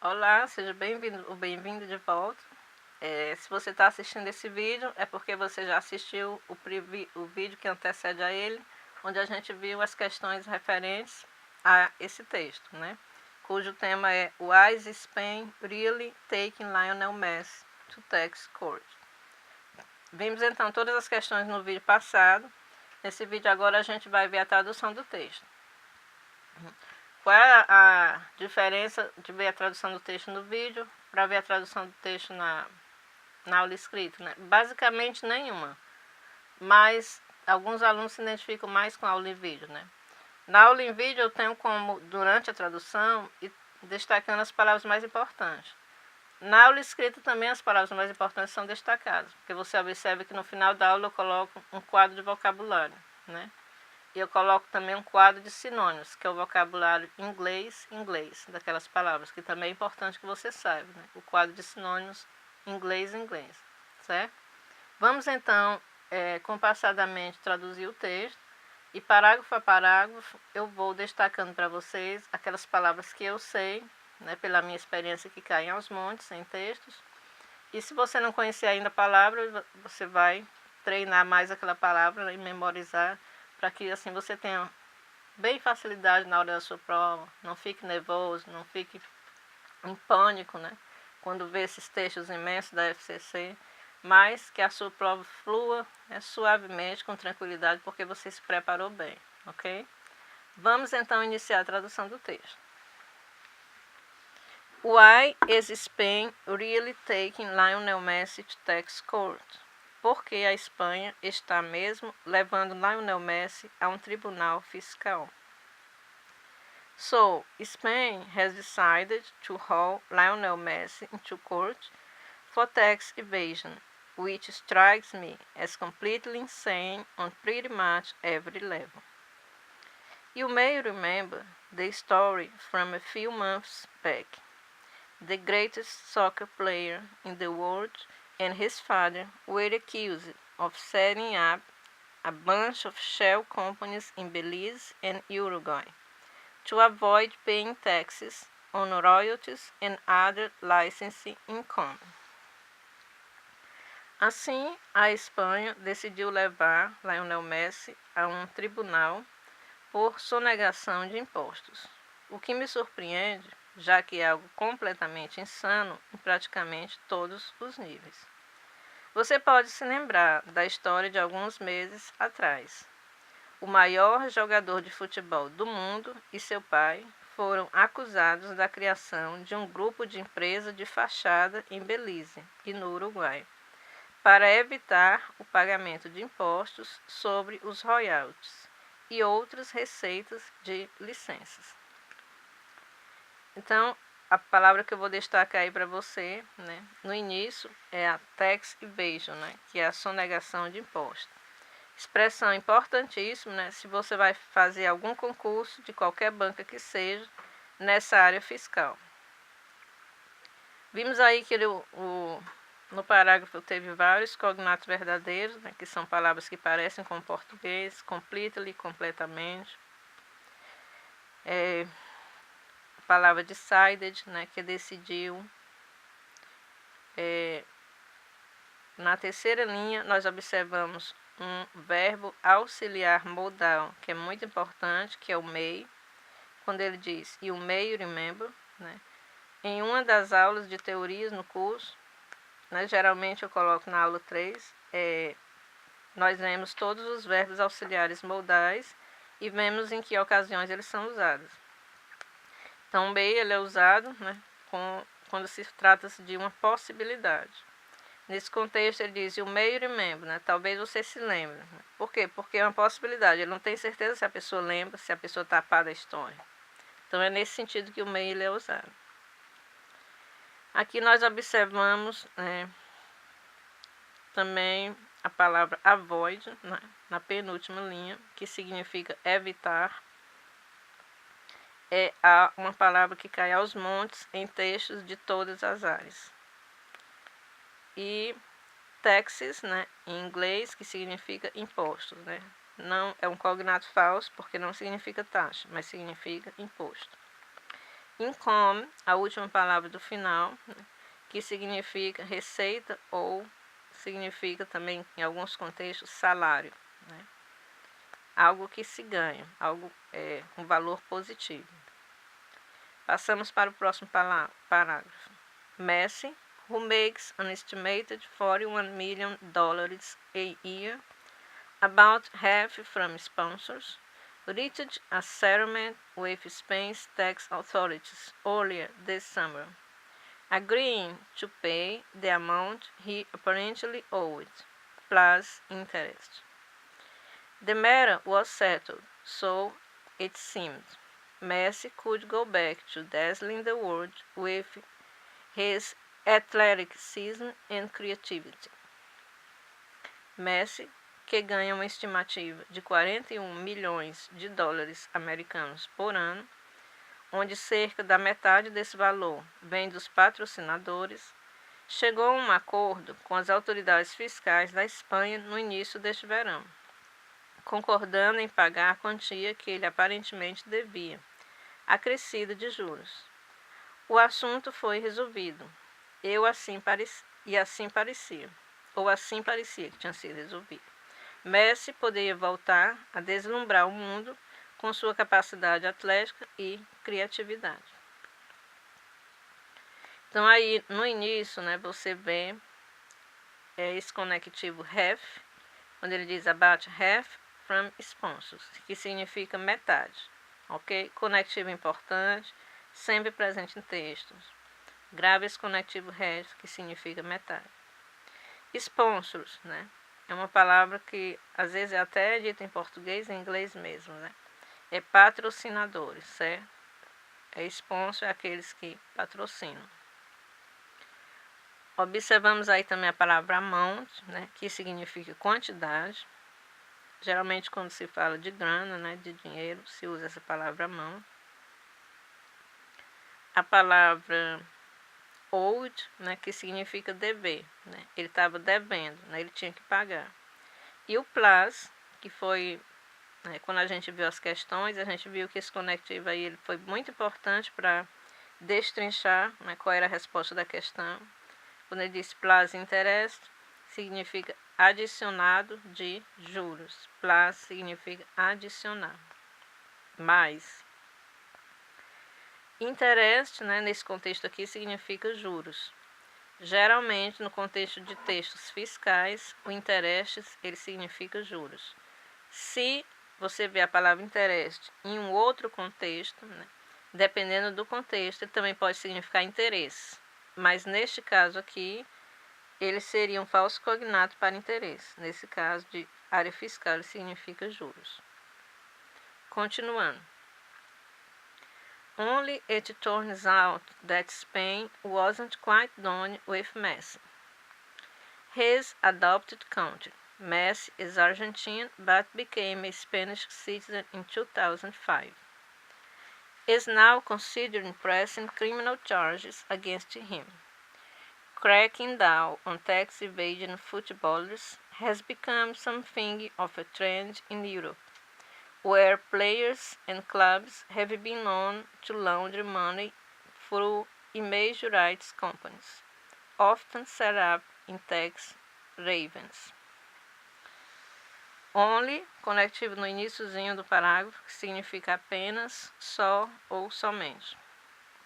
Olá, seja bem-vindo ou bem-vindo de volta. Se você está assistindo esse vídeo, é porque você já assistiu o vídeo que antecede a ele, onde a gente viu as questões referentes a esse texto, né? Cujo tema é Why is Spain really taking Lionel Messi to tax court? Vimos então todas as questões no vídeo passado. Nesse vídeo agora a gente vai ver a tradução do texto. Qual é a diferença de ver a tradução do texto no vídeo para ver a tradução do texto na aula escrita, né? Basicamente nenhuma, mas alguns alunos se identificam mais com a aula em vídeo, né? Na aula em vídeo eu tenho como, durante a tradução, ir destacando as palavras mais importantes. Na aula escrita também as palavras mais importantes são destacadas, porque você observa que no final da aula eu coloco um quadro de vocabulário, né? E eu coloco também um quadro de sinônimos, que é o vocabulário inglês, daquelas palavras, que também é importante que você saiba, né? O quadro de sinônimos inglês, certo? Vamos então, compassadamente traduzir o texto, e parágrafo a parágrafo eu vou destacando para vocês aquelas palavras que eu sei, né, pela minha experiência que caem aos montes em textos. E se você não conhecer ainda a palavra, você vai treinar mais aquela palavra e memorizar, para que assim você tenha bem facilidade na hora da sua prova, não fique nervoso, não fique em pânico, né? Quando vê esses textos imensos da FCC, mas que a sua prova flua suavemente, com tranquilidade, porque você se preparou bem, ok? Vamos então iniciar a tradução do texto. Why is Spain really taking Lionel Messi to tax court? Por que a Espanha está mesmo levando Lionel Messi a um tribunal fiscal? So, Spain has decided to haul Lionel Messi into court for tax evasion, which strikes me as completely insane on pretty much every level. You may remember the story from a few months back. The greatest soccer player in the world and his father were accused of setting up a bunch of shell companies in Belize and Uruguay to avoid paying taxes on royalties and other licensing income. Assim, a Espanha decidiu levar Lionel Messi a um tribunal por sonegação de impostos, o que me surpreende, já que é algo completamente insano em praticamente todos os níveis. Você pode se lembrar da história de alguns meses atrás. O maior jogador de futebol do mundo e seu pai foram acusados da criação de um grupo de empresa de fachada em Belize e no Uruguai, para evitar o pagamento de impostos sobre os royalties e outras receitas de licenças. Então, a palavra que eu vou destacar aí para você, né, no início, é a tax evasion, né, que é a sonegação de imposto. Expressão importantíssima, né, se você vai fazer algum concurso de qualquer banca que seja nessa área fiscal. Vimos aí que no parágrafo teve vários cognatos verdadeiros, né, que são palavras que parecem com o português, completely, completamente. A palavra decided, né, que decidiu. Na terceira linha, nós observamos um verbo auxiliar modal, que é muito importante, que é o may, quando ele diz you may remember, né? Em uma das aulas de teorias no curso, né, geralmente eu coloco na aula 3, nós vemos todos os verbos auxiliares modais e vemos em que ocasiões eles são usados. Então, o may ele é usado, né, quando se trata-se de uma possibilidade. Nesse contexto, ele diz, you may remember, né, talvez você se lembre. Por quê? Porque é uma possibilidade. Ele não tem certeza se a pessoa lembra, se a pessoa está a par da história. Então, é nesse sentido que o may ele é usado. Aqui nós observamos também a palavra avoid, né, na penúltima linha, que significa evitar. É uma palavra que cai aos montes em textos de todas as áreas. E taxes, né, em inglês, que significa impostos, né? Não é um cognato falso, porque não significa taxa, mas significa imposto. Income, a última palavra do final, né, que significa receita ou significa também, em alguns contextos, salário, né? Algo que se ganha, algo com valor positivo. Passamos para o próximo parágrafo. Messi, who makes an estimated $41 million a year, about half from sponsors, reached a settlement with Spain's tax authorities earlier this summer, agreeing to pay the amount he apparently owed, plus interest. The matter was settled, so it seemed. Messi could go back to dazzling the world with his athleticism and creativity. Messi, que ganha uma estimativa de 41 milhões de dólares americanos por ano, onde cerca da metade desse valor vem dos patrocinadores, chegou a um acordo com as autoridades fiscais da Espanha no início deste verão, concordando em pagar a quantia que ele aparentemente devia, acrescida de juros. O assunto foi resolvido, assim parecia que tinha sido resolvido. Messi poderia voltar a deslumbrar o mundo com sua capacidade atlética e criatividade. Então aí no início, né, você vê esse conectivo half, quando ele diz about half from sponsors, que significa metade, ok? Conectivo importante, sempre presente em textos. Grave esse conectivo half, que significa metade. Sponsors, né? É uma palavra que às vezes é até dita em português e em inglês mesmo, né? É patrocinadores, certo? Sponsor é aqueles que patrocinam. Observamos aí também a palavra amount, né? Que significa quantidade. Geralmente quando se fala de grana, né? De dinheiro, se usa essa palavra amount. A palavra owed, né, que significa dever, né? Ele estava devendo, né? Ele tinha que pagar. E o plus, que foi, né, quando a gente viu as questões, a gente viu que esse conectivo aí ele foi muito importante para destrinchar, né, qual era a resposta da questão. Quando ele diz plus interest, significa adicionado de juros. Plus significa adicionar. Mais. Interest, né, nesse contexto aqui, significa juros. Geralmente, no contexto de textos fiscais, o interest ele significa juros. Se você vê a palavra interest em um outro contexto, né, dependendo do contexto, ele também pode significar interesse. Mas neste caso aqui, ele seria um falso cognato para interesse. Nesse caso de área fiscal, ele significa juros. Continuando. Only it turns out that Spain wasn't quite done with Messi. His adopted country, Messi is Argentine but became a Spanish citizen in 2005, is now considering pressing criminal charges against him. Cracking down on tax evasion footballers has become something of a trend in Europe, where players and clubs have been known to launder money through image rights companies, often set up in tax havens. Only, conectivo no iniciozinho do parágrafo, que significa apenas, só ou somente.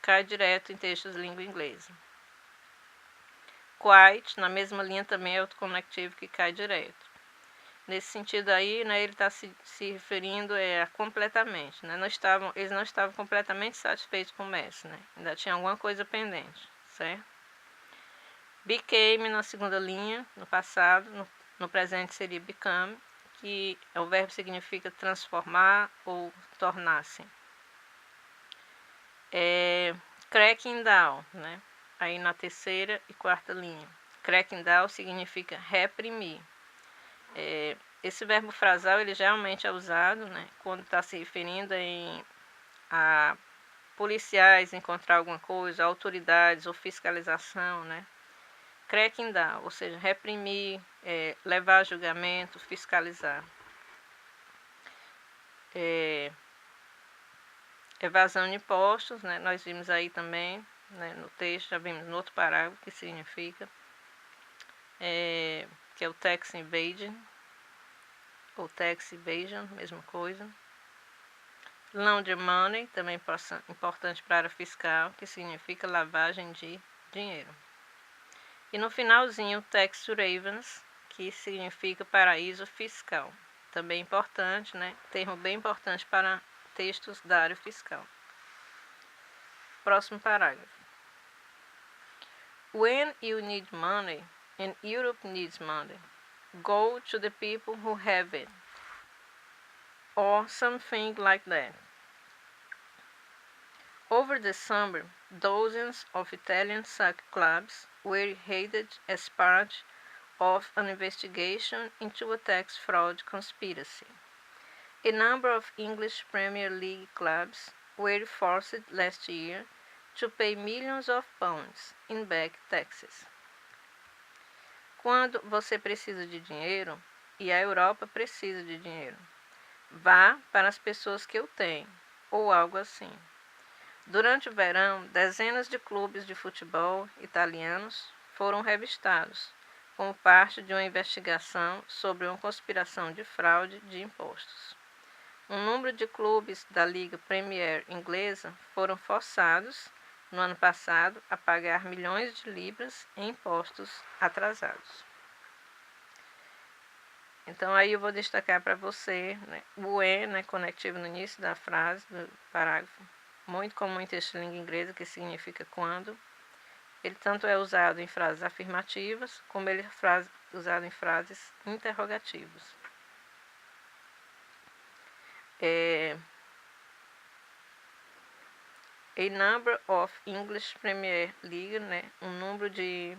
Cai direto em textos de língua inglesa. Quite, na mesma linha também é outro conectivo que cai direto. Nesse sentido aí, né, ele está se referindo a completamente. Né? Eles não estavam completamente satisfeitos com o Messi. Né? Ainda tinha alguma coisa pendente, certo? Became na segunda linha, no passado, no presente seria become, que o verbo significa transformar ou tornar-se. Cracking down, né? Aí na terceira e quarta linha. Cracking down significa reprimir. Esse verbo frasal ele geralmente é usado, né, quando está se referindo a policiais encontrar alguma coisa, autoridades ou fiscalização, né? Cracking down, ou seja, reprimir, levar a julgamento, fiscalizar. Evasão de impostos, né? Nós vimos aí também, né, no texto, já vimos no outro parágrafo, que significa, que é o tax evasion, ou tax evasion, mesma coisa. Launder money, também importante para a área fiscal, que significa lavagem de dinheiro. E no finalzinho, tax havens, que significa paraíso fiscal. Também importante, né? Termo bem importante para textos da área fiscal. Próximo parágrafo. When you need money and Europe needs money, go to the people who have it, or something like that. Over the summer, dozens of Italian soccer clubs were raided as part of an investigation into a tax fraud conspiracy. A number of English Premier League clubs were forced last year to pay millions of pounds in back taxes. Quando você precisa de dinheiro e a Europa precisa de dinheiro, vá para as pessoas que eu tenho, ou algo assim. Durante o verão, dezenas de clubes de futebol italianos foram revistados como parte de uma investigação sobre uma conspiração de fraude de impostos. Um número de clubes da Liga Premier inglesa foram forçados, no ano passado, a pagar milhões de libras em impostos atrasados. Então, aí eu vou destacar para você, né, o e, né, conectivo no início da frase, do parágrafo, muito comum em texto de língua inglesa, que significa quando. Ele tanto é usado em frases afirmativas, como ele é usado em frases interrogativas. A number of English Premier League, né? Um número de...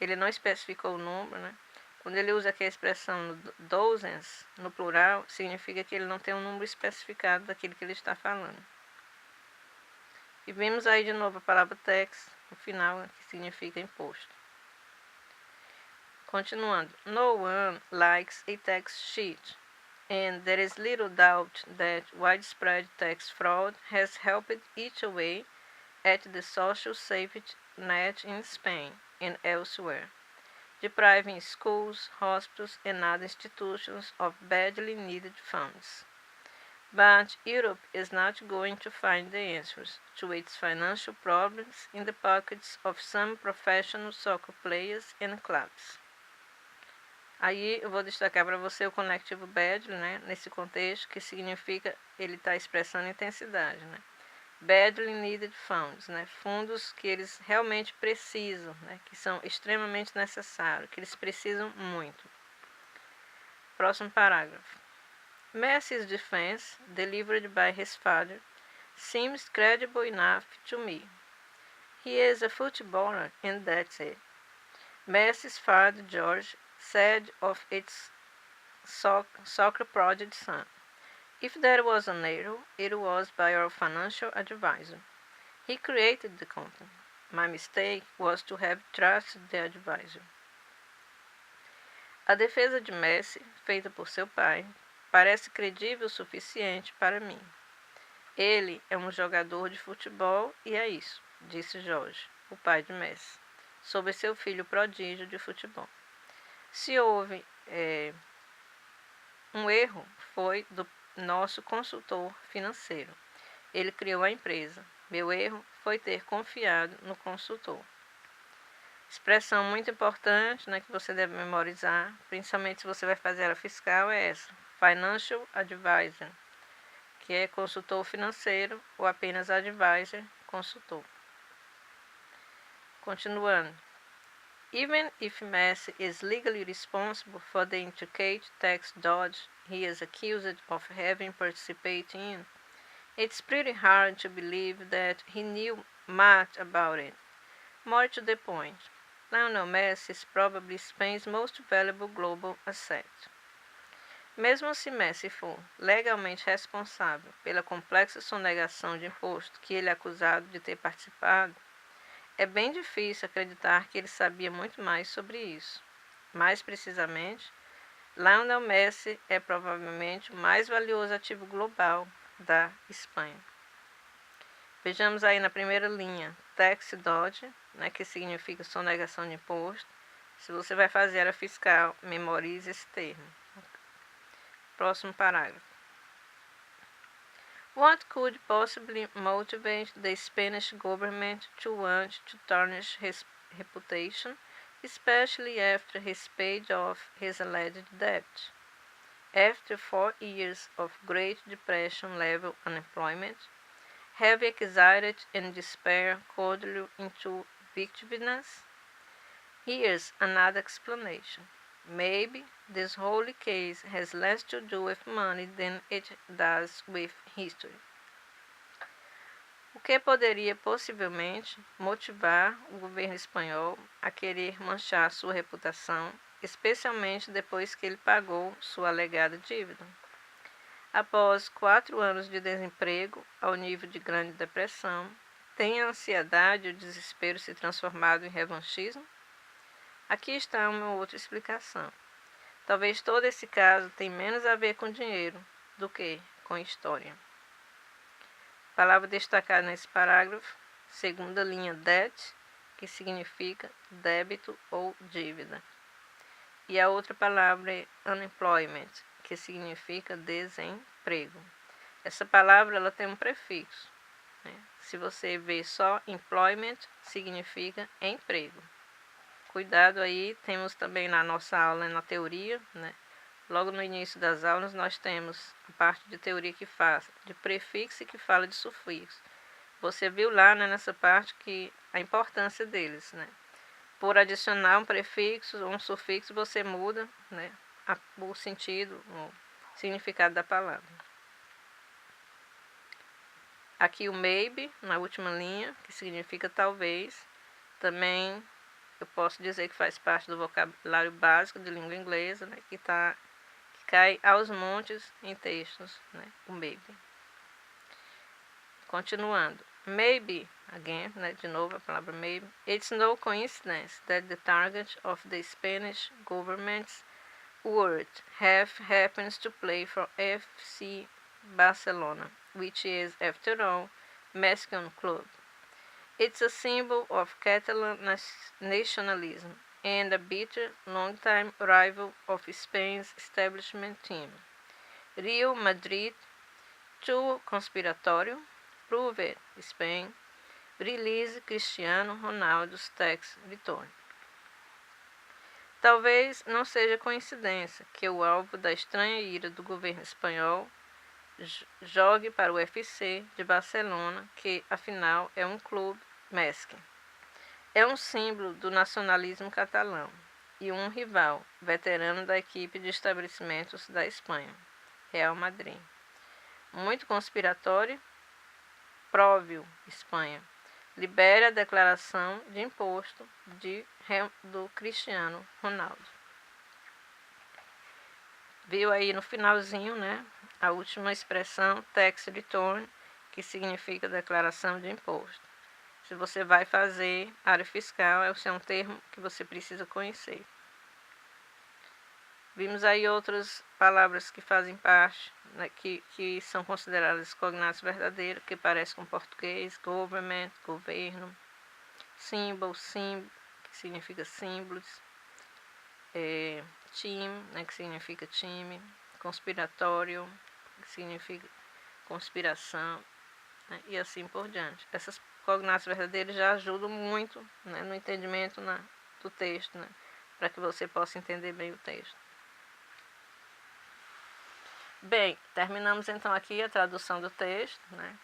Ele não especificou o número, né? Quando ele usa aqui a expressão dozens, no plural, significa que ele não tem um número especificado daquilo que ele está falando. E vemos aí de novo a palavra tax, no final, que significa imposto. Continuando. No one likes a tax cheat, and there is little doubt that widespread tax fraud has helped eat away at the social safety net in Spain and elsewhere, depriving schools, hospitals, and other institutions of badly needed funds. But Europe is not going to find the answers to its financial problems in the pockets of some professional soccer players and clubs. Aí eu vou destacar para você o conectivo badly, né, nesse contexto, que significa, ele está expressando intensidade, né? Badly needed funds, né, fundos que eles realmente precisam, né, que são extremamente necessários, que eles precisam muito. Próximo parágrafo. Messi's defense, delivered by his father, seems credible enough to me. He is a footballer and that's it. Messi's father, George, said of its soccer project son, if there was an error, it was by our financial advisor. He created the company. My mistake was to have trusted the advisor. A defesa de Messi, feita por seu pai, parece credível o suficiente para mim. Ele é um jogador de futebol e é isso, disse Jorge, o pai de Messi, sobre seu filho prodígio de futebol. Se houve um erro, foi do nosso consultor financeiro. Ele criou a empresa. Meu erro foi ter confiado no consultor. Expressão muito importante, né, que você deve memorizar, principalmente se você vai fazer a fiscal, é essa. Financial Advisor, que é consultor financeiro, ou apenas Advisor, consultor. Continuando. Even if Messi is legally responsible for the intricate tax dodge he is accused of having participated in, it's pretty hard to believe that he knew much about it. More to the point, Lionel Messi is probably Spain's most valuable global asset. Mesmo se Messi for legalmente responsável pela complexa sonegação de imposto que ele é acusado de ter participado, é bem difícil acreditar que ele sabia muito mais sobre isso. Mais precisamente, Lionel Messi é provavelmente o mais valioso ativo global da Espanha. Vejamos aí na primeira linha, tax dodge, né, que significa sonegação de imposto. Se você vai fazer área fiscal, memorize esse termo. Próximo parágrafo. What could possibly motivate the Spanish government to want to tarnish his reputation, especially after his paid off his alleged debt? After 4 years of Great Depression level unemployment, heavy anxiety and despair coiled into victimlessness? Here's another explanation. Maybe this whole case has less to do with money than it does with history. O que poderia possivelmente motivar o governo espanhol a querer manchar sua reputação, especialmente depois que ele pagou sua alegada dívida? Após 4 anos de desemprego ao nível de Grande Depressão, tem a ansiedade e o desespero se transformado em revanchismo? Aqui está uma outra explicação. Talvez todo esse caso tenha menos a ver com dinheiro do que com história. Palavra destacada nesse parágrafo, segunda linha, debt, que significa débito ou dívida. E a outra palavra é unemployment, que significa desemprego. Essa palavra ela tem um prefixo, né? Se você vê só employment, significa emprego. Cuidado aí, temos também na nossa aula, na teoria, né? Logo no início das aulas nós temos a parte de teoria que fala de prefixo e que fala de sufixo. Você viu lá, né, nessa parte que a importância deles, né? Por adicionar um prefixo ou um sufixo, você muda, né, o sentido, o significado da palavra. Aqui o maybe, na última linha, que significa talvez, também eu posso dizer que faz parte do vocabulário básico de língua inglesa, né, que cai aos montes em textos, né, o maybe. Continuando. Maybe, again, né, de novo a palavra maybe. It's no coincidence that the target of the Spanish government's word happens to play for FC Barcelona, which is, after all, Mexican club. It's a symbol of Catalan nationalism and a bitter, long-time rival of Spain's establishment team. Real Madrid, too conspiratório, proved Spain, release Cristiano Ronaldo's tax return. Talvez não seja coincidência que o alvo da estranha ira do governo espanhol jogue para o FC de Barcelona, que afinal é um clube mesquim. É um símbolo do nacionalismo catalão e um rival, veterano da equipe de estabelecimentos da Espanha, Real Madrid. Muito conspiratório, prove-o, Espanha. Libere a declaração de imposto do Cristiano Ronaldo. Viu aí no finalzinho, né, a última expressão, tax return, que significa declaração de imposto. Se você vai fazer área fiscal, esse é um termo que você precisa conhecer. Vimos aí outras palavras que fazem parte, né, que são consideradas cognatos verdadeiros, que parecem com português, government, governo, symbol, que significa símbolos, team, né, que significa time, conspiratório, que significa conspiração, né, e assim por diante. Essas cognatos verdadeiros já ajudam muito, né, no entendimento do texto, né, para que você possa entender bem o texto. Bem, terminamos então aqui a tradução do texto, né,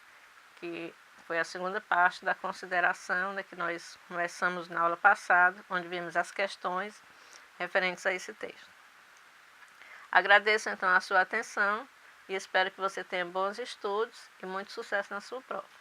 que foi a segunda parte da consideração, né, que nós começamos na aula passada, onde vimos as questões referentes a esse texto. Agradeço então a sua atenção e espero que você tenha bons estudos e muito sucesso na sua prova.